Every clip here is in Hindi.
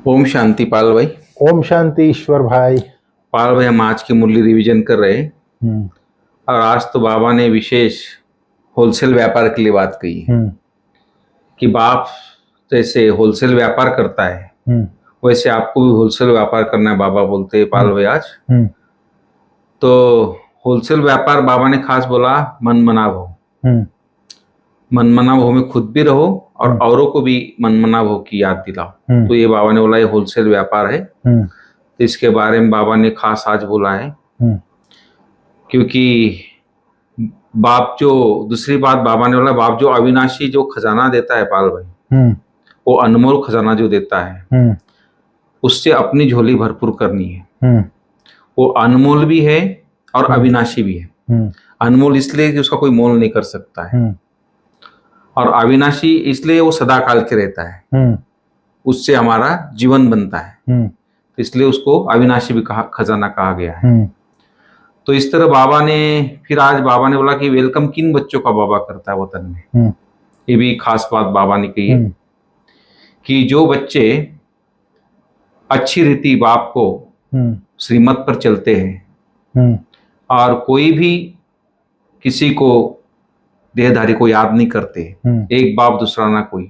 ओम शांति पाल भाई। ओम शांति ईश्वर भाई। पाल भाई, हम आज की मुरली रिवीजन कर रहे हैं हम्म और आज तो बाबा ने विशेष होलसेल व्यापार के लिए बात कही है हम्म कि बाप जैसे होलसेल व्यापार करता है हम्म वैसे आपको भी होलसेल व्यापार करना है, बाबा बोलते हैं पाल भाई आज। हम्म तो होलसेल व्यापार बाबा ने खास बोला मन मना भव। हम्म मन मना भव में खुद भी रहो और औरों को भी मन मना भव की याद दिलाओ। तो ये बाबा ने बोला ये होलसेल व्यापार है। तो इसके बारे में बाबा ने खास आज बोला है क्योंकि बाप जो दूसरी बात बाबा ने बोला, बाप जो अविनाशी जो खजाना देता है पाल भाई, वो अनमोल खजाना जो देता है उससे अपनी झोली भरपूर करनी है। वो अनमोल भी है और अविनाशी भी है। अनमोल इसलिए कि उसका कोई मोल नहीं कर सकता है और अविनाशी इसलिए वो सदा काल के रहता है, उससे हमारा जीवन बनता है, तो इसलिए उसको अविनाशी भी खजाना कहा गया है। तो इस तरह बाबा ने फिर आज बाबा ने बोला कि वेलकम किन बच्चों का बाबा करता है वतन में। ये भी खास बात बाबा ने कही है कि जो बच्चे अच्छी रीति बाप को श्रीमत पर चलते हैं और कोई भी किसी को देहधारी को याद नहीं करते, एक बाप दूसरा ना कोई,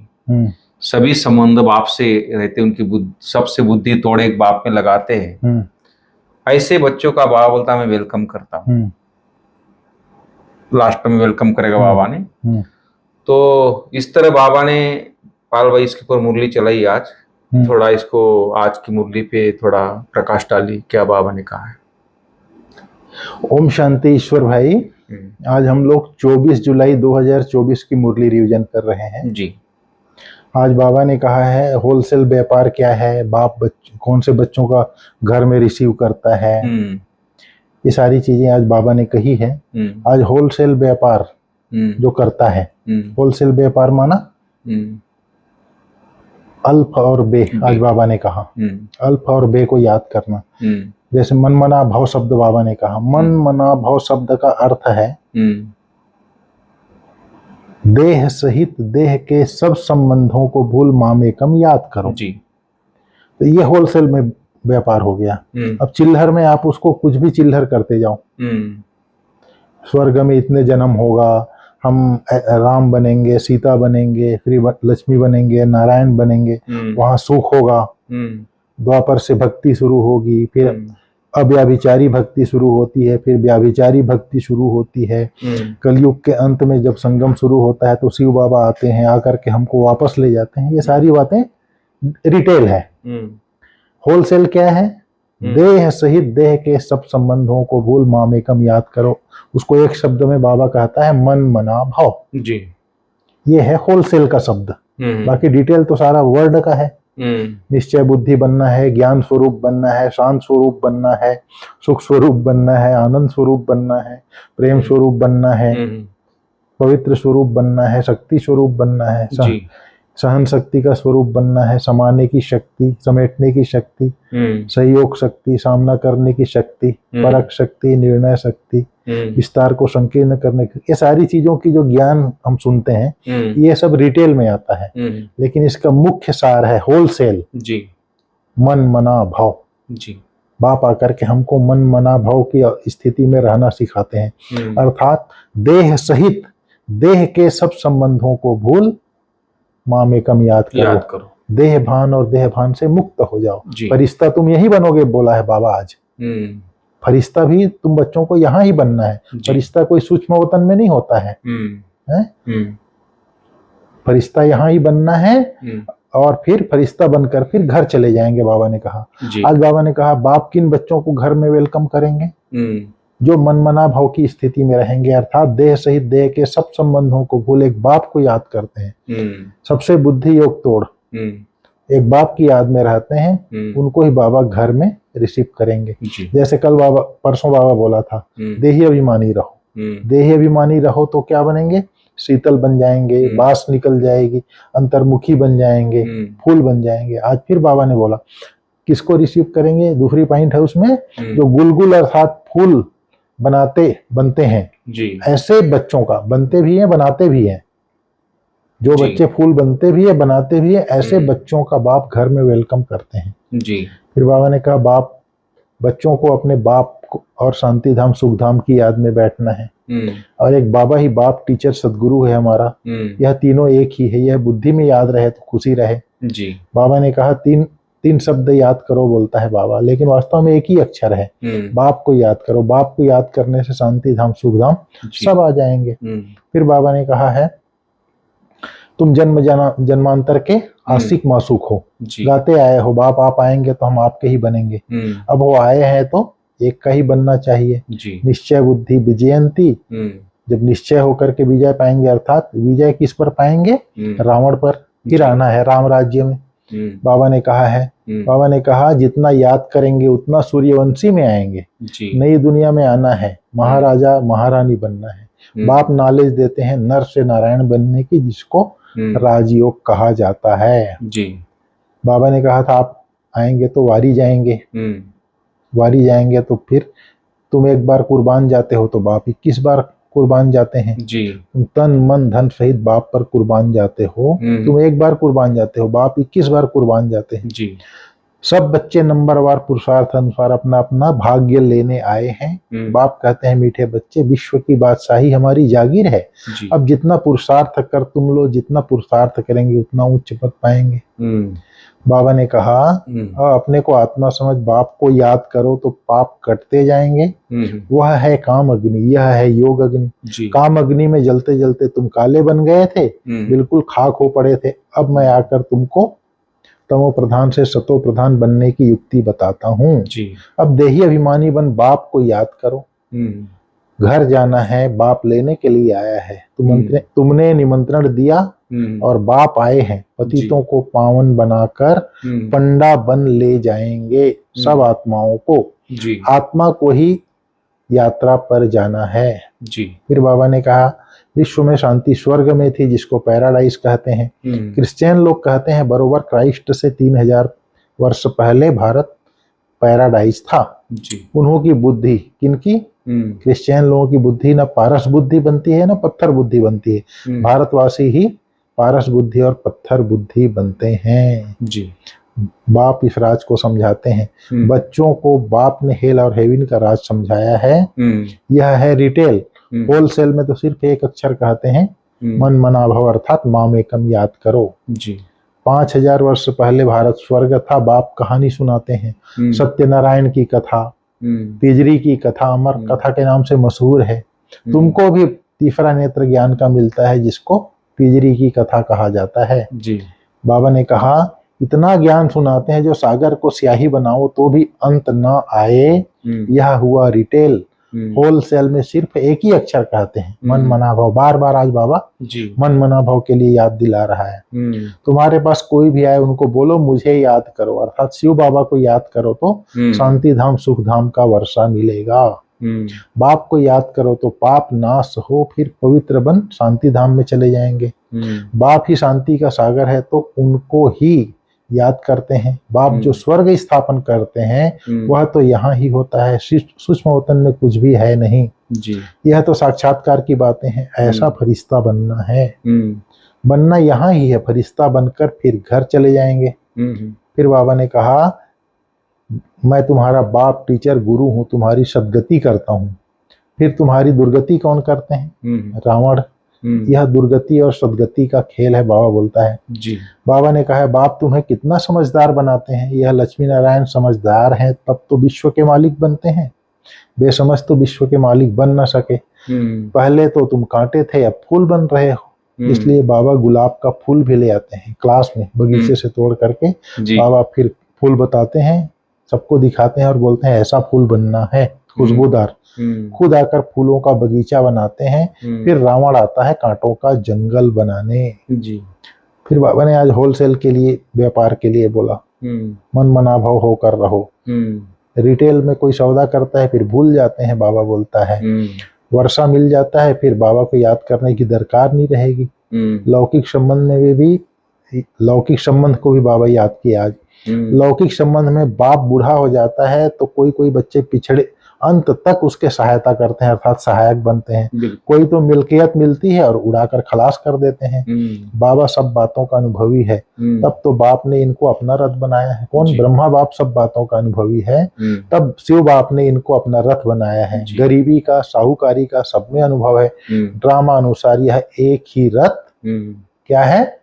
सभी संबंध बाप से रहते, उनकी सबसे बुद्धि तोड़ एक बाप में लगाते हैं, ऐसे बच्चों का बाबा बोलता मैं वेलकम करता हूँ। लास्ट में वेलकम करेगा बाबा ने। तो इस तरह बाबा ने पाल भाई इसके ऊपर मुरली चलाई आज। थोड़ा इसको आज की मुरली पे थोड़ा प्रकाश डाली, क्या बाबा ने कहा है। ओम शांति ईश्वर भाई। आज हम लोग 24 जुलाई 2024 की मुरली रिवीजन कर रहे हैं जी। आज बाबा ने कहा है होलसेल व्यापार क्या है, बाप कौन से बच्चों का घर में रिसीव करता है, ये सारी चीजें आज बाबा ने कही है। आज होलसेल व्यापार जो करता है, होलसेल व्यापार माना अल्फ और बे। आज बाबा ने कहा अल्फ और बे को याद करना। जैसे मन मना भाव शब्द बाबा ने कहा, मन मना भाव शब्द का अर्थ है देह सहित देह के सब संबंधों को भूल मामेकम याद करो जी। तो ये होलसेल में व्यापार हो गया। अब चिल्लर में आप उसको कुछ भी चिल्लर करते जाओ। स्वर्ग में इतने जन्म होगा, हम राम बनेंगे, सीता बनेंगे, फिर लक्ष्मी बनेंगे, नारायण बनेंगे, वहां सुख होगा। द्वापर से भक्ति शुरू होगी, फिर अव्याभिचारी भक्ति शुरू होती है, फिर व्याभिचारी भक्ति शुरू होती है। कलयुग के अंत में जब संगम शुरू होता है तो शिव बाबा आते हैं, आकर के हमको वापस ले जाते हैं। ये सारी बातें रिटेल है। होलसेल क्या है? देह सहित देह के सब संबंधों को भूल मामेकम याद करो। उसको एक शब्द में बाबा कहता है मन मना भाव जी। ये है होलसेल का शब्द। बाकी डिटेल तो सारा वर्ड का है। निश्चय बुद्धि बनना है, ज्ञान स्वरूप बनना है, शांत स्वरूप बनना है, सुख स्वरूप बनना है, आनंद स्वरूप बनना है, प्रेम स्वरूप बनना है, पवित्र स्वरूप बनना है, शक्ति स्वरूप बनना है, सहन शक्ति का स्वरूप बनना है, समाने की शक्ति, समेटने की शक्ति, सहयोग शक्ति, सामना करने की शक्ति, परख शक्ति, निर्णय शक्ति, विस्तार को संकीर्ण करने की, ये सारी चीजों की जो ज्ञान हम सुनते हैं ये सब रिटेल में आता है। लेकिन इसका मुख्य सार है होलसेल जी। मन मना भाव जी। बाप आकर के हमको मन मना भाव की स्थिति में रहना सिखाते हैं। अर्थात देह सहित देह के सब संबंधों को भूल मामेकम याद करो। देह भान और देह भान से मुक्त हो जाओ। फरिश्ता तुम यही बनोगे, बोला है बाबा आज। फरिश्ता भी तुम बच्चों को यहाँ ही बनना है। फरिश्ता कोई सूक्ष्म वतन में नहीं होता है, फरिश्ता यहाँ ही बनना है और फिर फरिश्ता बनकर फिर घर चले जाएंगे। बाबा ने कहा आज बाबा ने कहा बाप किन बच्चों को घर में वेलकम करेंगे? जो मनमना भाव की स्थिति में रहेंगे, अर्थात देह सहित देह के सब संबंधों को भूल एक बाप को याद करते हैं। सबसे बुद्धि योग तोड़ एक बाप की याद में रहते हैं, उनको ही बाबा घर में रिसीव करेंगे। जैसे कल बाबा परसों बाबा बोला था देही अभिमानी रहो। देही अभिमानी रहो तो क्या बनेंगे? शीतल बन जाएंगे, बांस निकल जाएगी, अंतर्मुखी बन जाएंगे, फूल बन जाएंगे। आज फिर बाबा ने बोला किसको रिसीव करेंगे? दूसरी पॉइंट है उसमें, जो गुलगुल अर्थात फूल बनते हैं जी। ऐसे बच्चों का बनते भी हैं, बनाते भी हैं। जो बच्चे फूल बनते भी है, बनाते भी है, ऐसे बच्चों का बाप घर में वेलकम करते हैं जी। फिर बाबा ने कहा बाप बच्चों को अपने बाप और शांति धाम सुख धाम की याद में बैठना है। और एक बाबा ही बाप, टीचर, सदगुरु है हमारा। यह तीनों एक ही है, यह बुद्धि में याद रहे तो खुशी रहे जी। बाबा ने कहा तीन शब्द याद करो बोलता है बाबा, लेकिन वास्तव में एक ही अक्षर है। बाप को याद करो, बाप को याद करने से शांति धाम सुख धाम सब आ जाएंगे। फिर बाबा ने कहा है तुम जन्मांतर के आशिक मासूक हो, गाते आए हो बाप, आप आएंगे तो हम आपके ही बनेंगे। अब वो आए हैं तो एक का ही बनना चाहिए। निश्चय बुद्धि विजयंती, जब निश्चय होकर के विजय पाएंगे, अर्थात विजय किस पर पाएंगे? रावण पर। फिर आना है राम राज्य में। बाबा ने कहा है, बाबा ने कहा जितना याद करेंगे उतना सूर्यवंशी में आएंगे, नई दुनिया में आना है, महाराजा महारानी बनना है। बाप नॉलेज देते हैं नर से नारायण बनने की, जिसको राजयोग कहा जाता है जी। बाबा ने कहा था आप आएंगे तो वारी जाएंगे, वारी जाएंगे तो फिर तुम एक बार कुर्बान जाते हो तो बाप 21 बार कुर्बान जाते हैं जी। तुम तन मन धन सहित बाप पर कुर्बान जाते हो, तुम एक बार कुर्बान जाते हो, बाप 21 बार कुर्बान जाते हैं जी। सब बच्चे नंबरवार पुरुषार्थ अनुसार अपना अपना भाग्य लेने आए हैं। बाप कहते हैं मीठे बच्चे, विश्व की बादशाही हमारी जागीर है। अब जितना पुरुषार्थ कर तुम लोग, जितना पुरुषार्थ करेंगे उतना उच्च पद पाएंगे। बाबा ने कहा अपने को आत्मा समझ बाप को याद करो तो पाप कटते जाएंगे। वह है काम अग्नि, यह है योग अग्नि। काम अग्नि में जलते जलते तुम काले बन गए थे, बिल्कुल खाक हो पड़े थे। अब मैं आकर तुमको तमो प्रधान से सतो प्रधान बनने की युक्ति बताता हूँ। अब देही अभिमानी बन बाप को याद करो। घर जाना है, बाप लेने के लिए आया है। तुमने निमंत्रण दिया और बाप आए हैं। पतितों को पावन बनाकर पंडा बन ले जाएंगे सब आत्माओं को। आत्मा को ही यात्रा पर जाना है जी। फिर बाबा ने कहा विश्व में शांति स्वर्ग में थी, जिसको पैराडाइज कहते हैं। क्रिश्चियन लोग कहते हैं बरोबर क्राइस्ट से 3000 वर्ष पहले भारत पैराडाइज था जी। उन्हों की बुद्धि, किनकी? क्रिश्चियन लोगों की बुद्धि ना पारस बुद्धि बनती है ना पत्थर बुद्धि बनती है। भारतवासी ही पारस बुद्धि और पत्थर बुद्धि बनते हैं जी। बाप इस राज को समझाते हैं। बच्चों को बाप ने हेल और हेविन का राज समझाया है। यह है रिटेल। होलसेल में तो सिर्फ एक अक्षर कहते हैं मन मना भव, अर्थात माम एकम याद करो जी। 5000 वर्ष पहले भारत स्वर्ग था। बाप कहानी सुनाते हैं, सत्यनारायण की कथा, तिजरी की कथा, अमर कथा के नाम से मशहूर है। तुमको भी तीसरा नेत्र ज्ञान का मिलता है, जिसको तिजरी की कथा कहा जाता है जी। बाबा ने कहा इतना ज्ञान सुनाते हैं जो सागर को स्याही बनाओ तो भी अंत न आए। यह हुआ रिटेल। होलसेल में सिर्फ एक ही अक्षर कहते हैं मन मना भाव। बार बार आज बाबा जी मन मना भाव के लिए याद दिला रहा है। तुम्हारे पास कोई भी आए उनको बोलो मुझे याद करो, अर्थात शिव बाबा को याद करो तो शांति धाम सुख धाम का वर्षा मिलेगा। बाप को याद करो तो पाप नाश हो, फिर पवित्र बन शांति धाम में चले जाएंगे। बाप ही शांति का सागर है तो उनको ही याद करते हैं। बाप जो स्वर्ग स्थापन करते हैं वह तो यहाँ ही होता है, सूक्ष्म वतन में कुछ भी है नहीं जी। यह तो साक्षात्कार की बातें हैं। ऐसा फरिश्ता बनना है, बनना यहाँ ही है। फरिश्ता बनकर फिर घर चले जाएंगे। फिर बाबा ने कहा मैं तुम्हारा बाप, टीचर, गुरु हूँ, तुम्हारी सदगति करता हूँ। फिर तुम्हारी दुर्गति कौन करते हैं? रावण। यह दुर्गति और सदगति का खेल है, बाबा बोलता है जी। बाबा ने कहा है बाप तुम्हें कितना समझदार बनाते हैं। यह लक्ष्मी नारायण समझदार हैं तब तो विश्व के मालिक बनते हैं, बेसमझ तो विश्व के मालिक बन न सके। पहले तो तुम कांटे थे, अब फूल बन रहे हो। इसलिए बाबा गुलाब का फूल भी ले आते हैं क्लास में, बगीचे से तोड़ करके बाबा फिर फूल बताते हैं, सबको दिखाते हैं और बोलते हैं ऐसा फूल बनना है खुशबूदार। खुद आकर फूलों का बगीचा बनाते हैं। फिर रावण आता है कांटों का जंगल बनाने जी। फिर बाबा ने आज होलसेल के लिए, व्यापार के लिए बोला मन मना भाव होकर रहो। रिटेल में कोई सौदा करता है फिर भूल जाते हैं, बाबा बोलता है वर्षा मिल जाता है फिर बाबा को याद करने की दरकार नहीं रहेगी। लौकिक संबंध में भी, लौकिक संबंध को भी बाबा याद किया आज। लौकिक संबंध में बाप बूढ़ा हो जाता है तो कोई कोई बच्चे पिछड़े अंत तक उसके सहायता करते हैं, अर्थात सहायक बनते हैं। कोई तो मिल्कियत मिलती है और उड़ाकर खलास कर देते हैं। बाबा सब बातों का अनुभवी है, तब तो बाप ने इनको अपना रथ बनाया है। कौन? ब्रह्मा बाप सब बातों का अनुभवी है, तब शिव बाप ने इनको अपना रथ बनाया है। गरीबी का, साहूकारी का सब में अनुभव है। ड्रामा अनुसार यह एक ही रथ क्या है?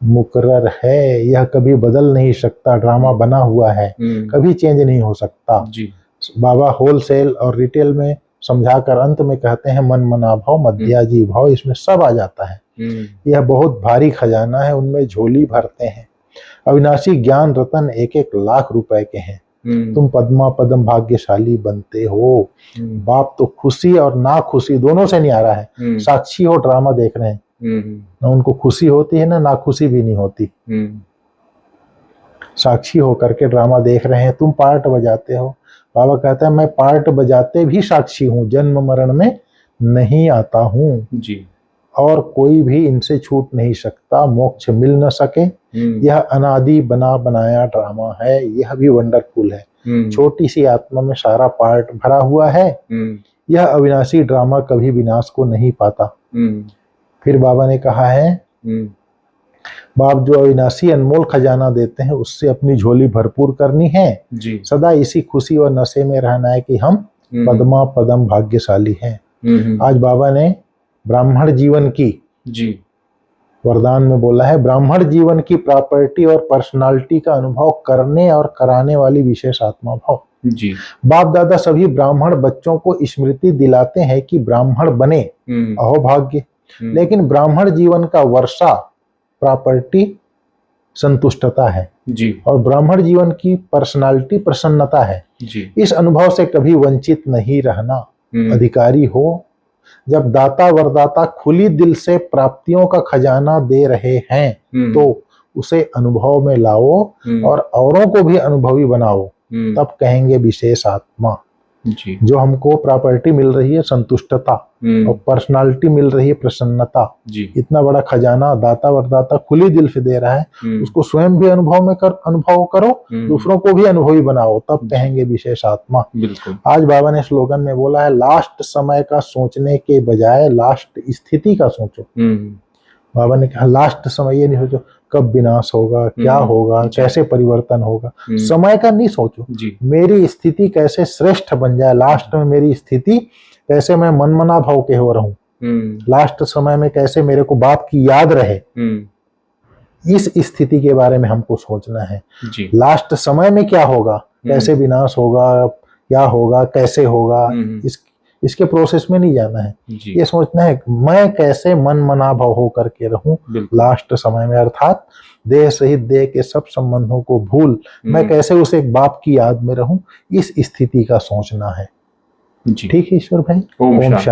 मुकर्रर है, यह कभी बदल नहीं सकता। ड्रामा बना हुआ है, कभी चेंज नहीं हो सकता। बाबा होलसेल और रिटेल में समझाकर अंत में कहते हैं मन मना भाव मध्याजी भाव, इसमें सब आ जाता है। यह बहुत भारी खजाना है, उनमें झोली भरते हैं। अविनाशी ज्ञान रतन 1-1 लाख रुपए के हैं। तुम पद्मा पदम भाग्यशाली बनते हो। बाप तो खुशी और ना खुशी दोनों से नहीं आ रहा है। साक्षी हो, ड्रामा देख रहे हैं, ना उनको खुशी होती है ना खुशी भी नहीं होती। साक्षी होकर के ड्रामा देख रहे हैं। तुम पार्ट बजाते हो। बाबा कहता है मैं पार्ट बजाते भी साक्षी हूँ, जन्म मरण में नहीं आता हूँ जी, और कोई भी इनसे छूट नहीं सकता, मोक्ष मिल न सके। यह अनादि बना बनाया ड्रामा है, यह भी वंडरफुल है। छोटी सी आत्मा में सारा पार्ट भरा हुआ है। यह अविनाशी ड्रामा कभी विनाश को नहीं पाता। फिर बाबा ने कहा है बाप जो अविनाशी अनमोल खजाना देते हैं उससे अपनी झोली भरपूर करनी है जी। सदा इसी खुशी और नशे में रहना है कि हम पद्मा पदम भाग्यशाली हैं। आज बाबा ने ब्राह्मण जीवन की जी वरदान में बोला है, ब्राह्मण जीवन की प्रॉपर्टी और पर्सनालिटी का अनुभव करने और कराने वाली विशेष आत्मा भाव जी। बाप दादा सभी ब्राह्मण बच्चों को स्मृति दिलाते हैं कि ब्राह्मण बने अहोभाग्य, लेकिन ब्राह्मण जीवन का वर्षा प्रॉपर्टी संतुष्टता है जी, और ब्राह्मण जीवन की पर्सनालिटी प्रसन्नता है जी। इस अनुभव से कभी वंचित नहीं रहना। अधिकारी हो, जब दाता वरदाता खुली दिल से प्राप्तियों का खजाना दे रहे हैं तो उसे अनुभव में लाओ और औरों को भी अनुभवी बनाओ, तब कहेंगे विशेष आत्मा जी। जो हमको प्रॉपर्टी मिल रही है संतुष्टता और पर्सनालिटी मिल रही है प्रसन्नता जी। इतना बड़ा खजाना दाता वरदाता खुली दिल से दे रहा है, उसको स्वयं भी अनुभव करो, दूसरों को भी अनुभवी बनाओ, तब कहेंगे विशेष आत्मा। आज बाबा ने स्लोगन में बोला है लास्ट समय का सोचने के बजाय लास्ट स्थिति का सोचो। बाबा ने कहा लास्ट समय ये नहीं सोचो कब विनाश होगा, क्या होगा, कैसे परिवर्तन होगा, समय का नहीं सोचो, मेरी स्थिति कैसे श्रेष्ठ बन जाए, लास्ट में मेरी स्थिति कैसे मैं मनमना भाव के हो रहूं, लास्ट समय में कैसे मेरे को बाप की याद रहे, इस स्थिति के बारे में हमको सोचना है। लास्ट समय में क्या होगा, कैसे विनाश होगा, क्या होगा, कैसे होगा, इसके प्रोसेस में नहीं जाना है, ये सोचना है मैं कैसे मन मना भाव होकर के रहूं लास्ट समय में, अर्थात देह सहित देह के सब संबंधों को भूल मैं कैसे उसे एक बाप की याद में रहूं, इस स्थिति का सोचना है। ठीक है ईश्वर भाई, ओम शांति।